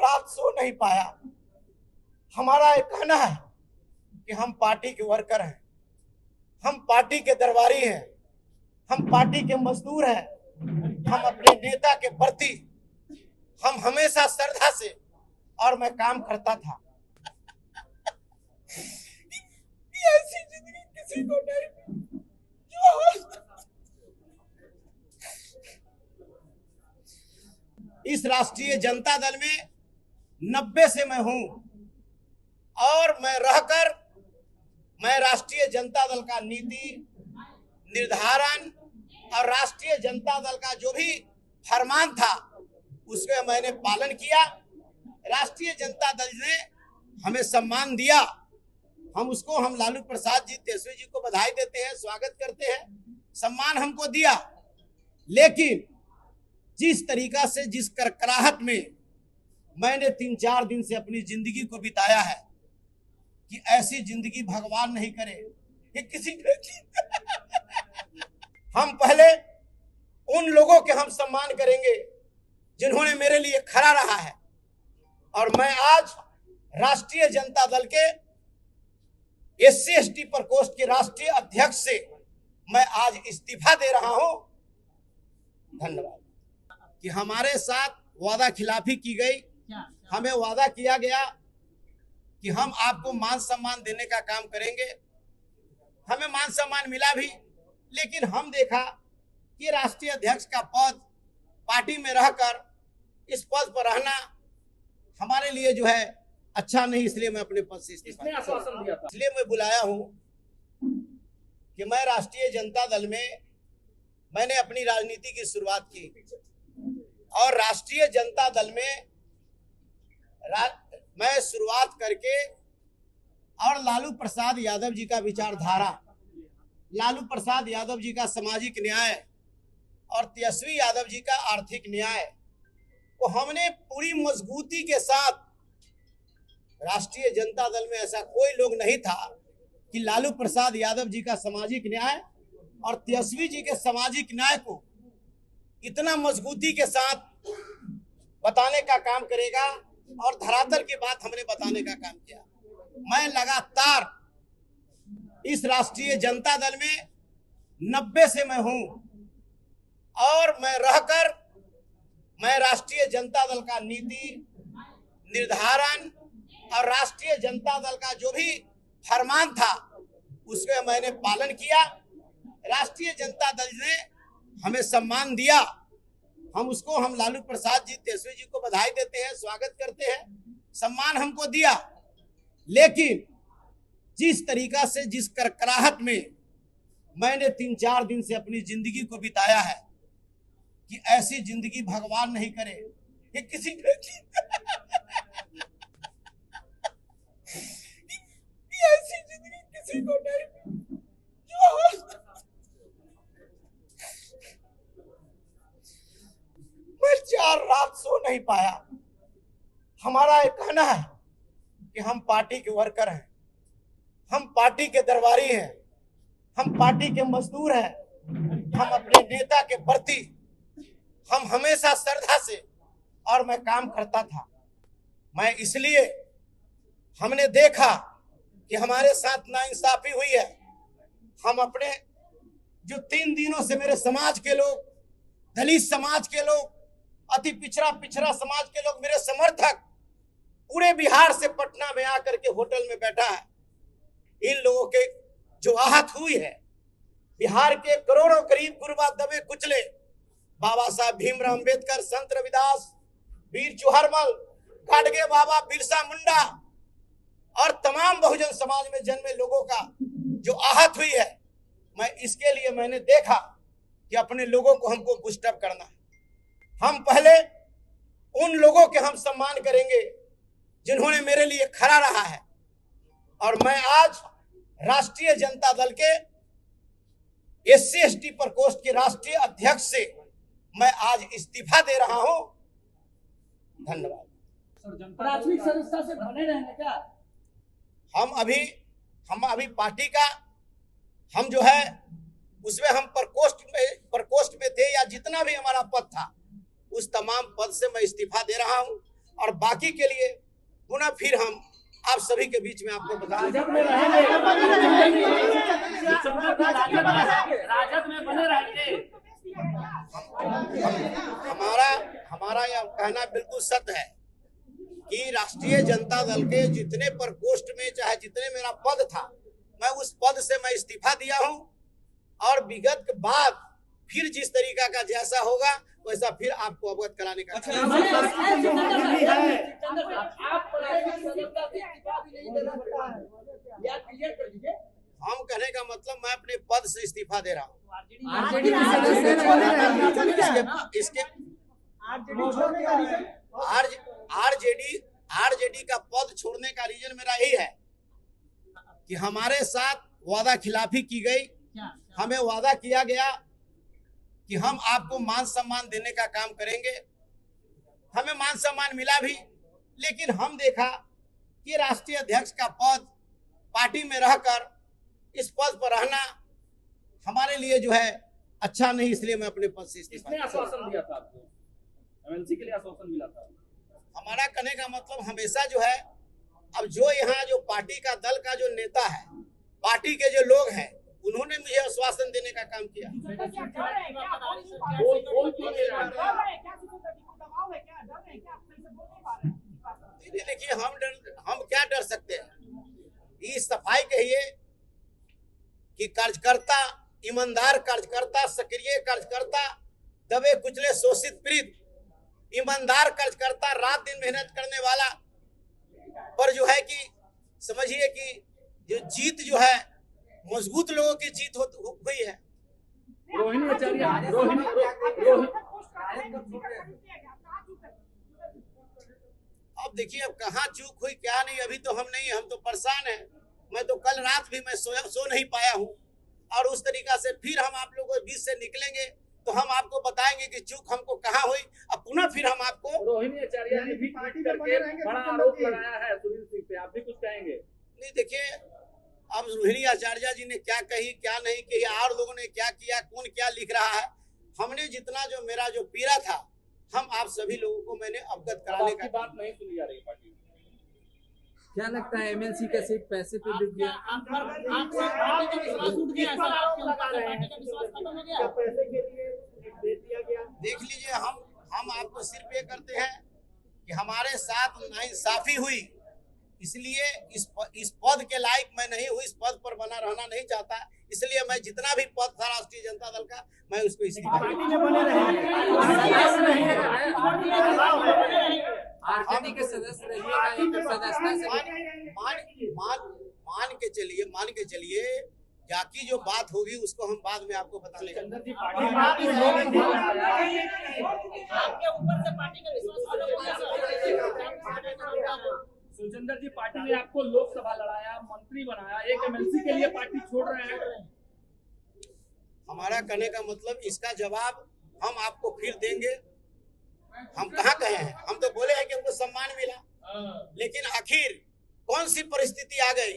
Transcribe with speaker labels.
Speaker 1: रात सो नहीं पाया। हमारा एक कहना है कि हम पार्टी के वर्कर हैं, हम पार्टी के दरबारी हैं, हम पार्टी के मजदूर हैं। हम अपने नेता के प्रति हम हमेशा श्रद्धा से और मैं काम करता था। ऐसी जिंदगी किसी को नहीं जो इस राष्ट्रीय जनता दल में 90 से मैं हूं और मैं रहकर मैं राष्ट्रीय जनता दल का नीति निर्धारण और राष्ट्रीय जनता दल का जो भी फरमान था उसका मैंने पालन किया। राष्ट्रीय जनता दल ने हमें सम्मान दिया, हम लालू प्रसाद जी तेजस्वी जी को बधाई देते हैं, स्वागत करते हैं, सम्मान हमको दिया। लेकिन जिस तरीका से जिस करकराहट में मैंने 3-4 दिन से अपनी जिंदगी को बिताया है कि ऐसी जिंदगी भगवान नहीं करे कि किसी हम पहले उन लोगों के हम सम्मान करेंगे जिन्होंने मेरे लिए खड़ा रहा है और मैं आज राष्ट्रीय जनता दल के SC/ST प्रकोष्ठ के राष्ट्रीय अध्यक्ष से मैं आज इस्तीफा दे रहा हूं। धन्यवाद। कि हमारे साथ वादा खिलाफी की गई, हमें वादा किया गया कि हम आपको मान सम्मान देने का काम करेंगे। हमें मान सम्मान मिला भी, लेकिन हम देखा कि राष्ट्रीय अध्यक्ष का पद पार्टी में रहकर इस पद पर रहना हमारे लिए जो है अच्छा नहीं, इसलिए मैं अपने पद से इस्तीफा आश्वासन दिया था। इसलिए मैं बुलाया हूं कि मैं राष्ट्रीय जनता दल में मैंने अपनी राजनीति की शुरुआत की और राष्ट्रीय जनता दल में मैं शुरुआत करके और लालू प्रसाद यादव जी का विचारधारा, लालू प्रसाद यादव जी का सामाजिक न्याय और तेजस्वी यादव जी का आर्थिक न्याय को हमने पूरी मजबूती के साथ, राष्ट्रीय जनता दल में ऐसा कोई लोग नहीं था कि लालू प्रसाद यादव जी का सामाजिक न्याय और तेजस्वी जी के सामाजिक न्याय को इतना मजबूती के साथ बताने का काम करेगा और धरातल की बात हमने बताने का काम किया। मैं लगातार इस राष्ट्रीय जनता दल में 90 से मैं हूं और मैं रहकर मैं राष्ट्रीय जनता दल का नीति निर्धारण और राष्ट्रीय जनता दल का जो भी फरमान था उसका मैंने पालन किया। राष्ट्रीय जनता दल ने हमें सम्मान दिया, हम लालू प्रसाद जी तेजस्वी जी को बधाई देते हैं, स्वागत करते हैं, सम्मान हमको दिया। लेकिन जिस तरीका से जिस करकराहट में मैंने 3-4 दिन से अपनी जिंदगी को बिताया है कि ऐसी जिंदगी भगवान नहीं करे कि किसी ऐसी जिंदगी किसी को नहीं जो मैं 4 रात सो नहीं पाया। हमारा एक कहना है कि हम पार्टी के वर्कर हैं, हम पार्टी के दरबारी हैं, हम पार्टी के मजदूर हैं। हम अपने नेता के प्रति हम हमेशा श्रद्धा से और मैं काम करता था। मैं इसलिए हमने देखा कि हमारे साथ नाइंसाफी हुई है। हम अपने जो 3 दिनों से मेरे समाज के लोग, दलित समाज के लोग, अति पिछड़ा समाज के लोग, मेरे समर्थक पूरे बिहार से पटना में आकर के होटल में बैठा है। इन लोगों के जो आहत हुई है, बिहार के करोड़ों करीब गुरबा दबे कुचले बाबा साहब भीमराव अंबेडकर, संत रविदास, वीर चुहरमल, गाडगे बाबा, बिरसा मुंडा और तमाम बहुजन समाज में जन्मे लोगों का जो आहत हुई है, मैं इसके लिए मैंने देखा कि अपने लोगों को हमको बूस्टअप करना है। हम पहले उन लोगों के हम सम्मान करेंगे जिन्होंने मेरे लिए खड़ा रहा है और मैं आज राष्ट्रीय जनता दल के SC/ST प्रकोष्ठ के राष्ट्रीय अध्यक्ष से मैं आज इस्तीफा दे रहा हूं। धन्यवाद।
Speaker 2: प्राथमिक सदस्यता से बने रहने का
Speaker 1: हम अभी पार्टी का हम जो है उसमें हम प्रकोष्ठ में थे या जितना भी हमारा पद था उस तमाम पद से मैं इस्तीफा दे रहा हूं और बाकी के लिए पुनः फिर हम आप सभी के बीच में आपको बता दें।
Speaker 2: राजद में रहेंगे, राजद में बने रहेंगे।
Speaker 1: हमारा यह कहना बिल्कुल सत्य है कि राष्ट्रीय जनता दल के जितने प्रकोष्ठ में चाहे जितने मेरा पद था, मैं उस पद से मैं इस्तीफा दिया हूं और विगत के बाद फिर जिस तरीका का जैसा होगा वैसा फिर आपको अवगत कराने का हम कहने का मतलब मैं अपने पद से इस्तीफा दे रहा हूँ। इसके आरजेडी का पद छोड़ने का रीजन मेरा यही है कि हमारे साथ वादा खिलाफी की गई। हमें वादा किया गया कि हम आपको मान सम्मान देने का काम करेंगे। हमें मान सम्मान मिला भी, लेकिन हम देखा कि राष्ट्रीय अध्यक्ष का पद पार्टी में रहकर इस पद पर रहना हमारे लिए जो है अच्छा नहीं, इसलिए मैं अपने पद से इस्तीफा दिया।
Speaker 2: आश्वासन दिया था आपको, एमएलसी के लिए आश्वासन मिला था।
Speaker 1: हमारा कहने का मतलब हमेशा जो है, अब जो यहाँ जो पार्टी का दल का जो नेता है, पार्टी के जो लोग हैं, उन्होंने मुझे आश्वासन देने का काम किया। देखिए हम क्या डर सकते हैं। इस सफाई कहिए कि कार्यकर्ता, ईमानदार कार्यकर्ता, सक्रिय कार्यकर्ता, दबे कुचले शोषित पीड़ित, ईमानदार कार्यकर्ता, रात दिन मेहनत करने वाला पर जो है कि समझिए कि जो जीत जो है मजबूत लोगों की जीत हुई है।
Speaker 2: रोहिणी आचार्य,
Speaker 1: अब देखिए अब कहाँ चूक हुई क्या नहीं, अभी तो हम नहीं, हम तो परेशान हैं। मैं तो कल रात भी मैं सो नहीं पाया हूँ और उस तरीका से फिर हम आप लोगों के बीच से निकलेंगे तो हम आपको बताएंगे कि चूक हमको कहाँ हुई। अब पुनः फिर हम आपको
Speaker 2: रोहिणी आचार्य ने भी ट्वीट करके बड़ा आरोप लगाया है सुनील सिंह पे, आप भी कुछ कहेंगे?
Speaker 1: नहीं, देखिए अब रोहिणी आचार्य जी ने क्या कही क्या नहीं कही और लोगों ने क्या किया, कौन क्या लिख रहा है, हमने जितना जो मेरा जो पीड़ा था हम आप सभी लोगों को मैंने अवगत कराने का
Speaker 2: बात नहीं सुनी जा रही पार्टी।
Speaker 3: क्या लगता है एमएलसी का सिर्फ पैसे पे बिक गया?
Speaker 1: देख लीजिए, हम आपको सिर्फ ये करते हैं कि हमारे साथ नाइंसाफी हुई, इसलिए इस पद के लायक मैं नहीं हूँ, इस पद पर बना रहना नहीं चाहता, इसलिए मैं जितना भी पद था राष्ट्रीय जनता दल का मैं उसको इस्तीफा
Speaker 3: आरजेडी के सदस्य रहिएगा या फिर सदस्यता से
Speaker 1: मान के चलिए जाकी जो बात होगी उसको हम बाद में आपको बता लेंगे।
Speaker 2: सुचंदर जी, पार्टी ने आपको लोकसभा लड़ाया, मंत्री बनाया, एक एमएलसी के लिए पार्टी छोड़ रहे हैं।
Speaker 1: हमारा कहने का मतलब इसका जवाब हम आपको फिर देंगे। हम कहाँ कहे हैं, हम तो बोले हैं कि हमको सम्मान मिला, लेकिन आखिर कौन सी परिस्थिति आ गई